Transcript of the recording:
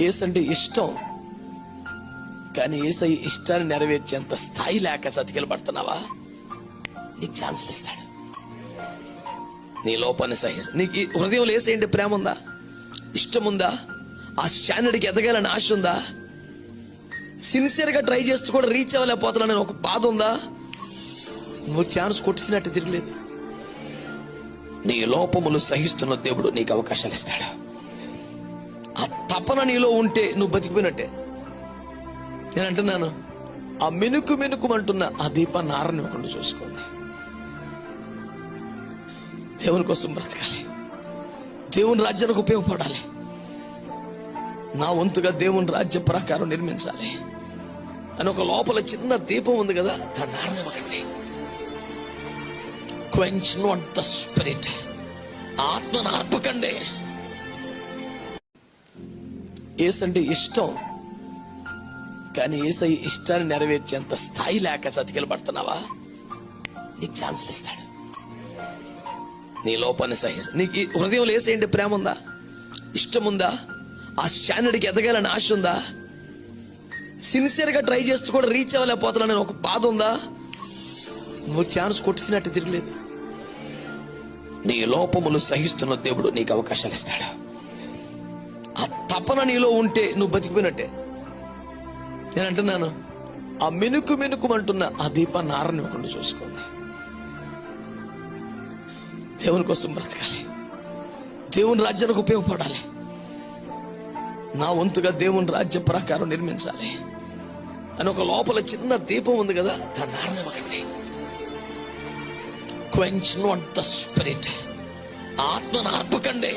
యేసంటే ఇష్టం, కానీ యేసయ్య ఇష్టాన్ని నెరవేర్చేంత స్థాయి లేక చతికిలు పడుతున్నావా? నీకు ఛాన్సులు ఇస్తాడు. నీ లోపాన్ని సహిస్తా. నీకు ఈ హృదయంలో యేసయ్యంటే ప్రేమ ఉందా, ఇష్టం ఉందా, ఆ స్టాండర్డ్కి ఎదగాలని ఆశ ఉందా, సిన్సియర్ గా ట్రై చేస్తూ కూడా రీచ్ అవ్వలేకపోతున్నానని ఒక బాధ ఉందా? నువ్వు ఛాన్స్ కొట్టిసినట్టు తిరగలేదు. నీ లోపములు సహిస్తున్న దేవుడు నీకు అవకాశాలు ఇస్తాడు. ఆ తపన నీలో ఉంటే నువ్వు బతికిపోయినట్టే. నేను అంటున్నాను, ఆ మెనుకుమంటున్న ఆ దీపాన్ని ఆరనివ్వకుండా చూసుకోండి. దేవుని కోసం బ్రతకాలి, దేవుని రాజ్యానికి ఉపయోగపడాలి. నా వంతుగా దేవుని రాజ్య ప్రకారం నిర్మించాలి అని ఒక లోపల చిన్న దీపం ఉంది కదా, దాన్ని ఆరనివ్వకండి. Quench not the spirit. ఆత్మను ఆర్పకండి. యేసంటే ఇష్టం, కానీ యేసయ్య ఇష్టాన్ని నెరవేర్చేంత స్థాయి లేక చతికిలు పడుతున్నావా? నీకు ఛాన్సులు ఇస్తాడు. నీ లోపాన్ని సహిస్తా. నీకు ఈ హృదయంలో యేసయ్యంటే ప్రేమ ఉందా, ఇష్టం ఉందా, ఆ స్టాండర్డ్కి ఎదగాలని ఆశ ఉందా, సిన్సియర్ గా ట్రై చేస్తూ కూడా రీచ్ అవ్వలేకపోతున్నానని ఒక బాధ ఉందా? నువ్వు ఛాన్స్ కొట్టిసినట్టు తిరగలేదు. నీ లోపములు సహిస్తున్న దేవుడు నీకు అవకాశాలు ఇస్తాడు. ఆ తపన నీలో ఉంటే నువ్వు బతికిపోయినట్టే. నేను అంటున్నాను, ఆ మెనుకుమంటున్న ఆ దీపాన్ని ఆరనివ్వకుండా చూసుకోండి. దేవుని కోసం బ్రతకాలి, దేవుని రాజ్యానికి ఉపయోగపడాలి. నా వంతుగా దేవుని రాజ్య ప్రకారం నిర్మించాలి అని ఒక లోపల చిన్న దీపం ఉంది కదా, దాన్ని ఆరనివ్వకండి. Quench not the spirit. ఆత్మను ఆర్పకండి.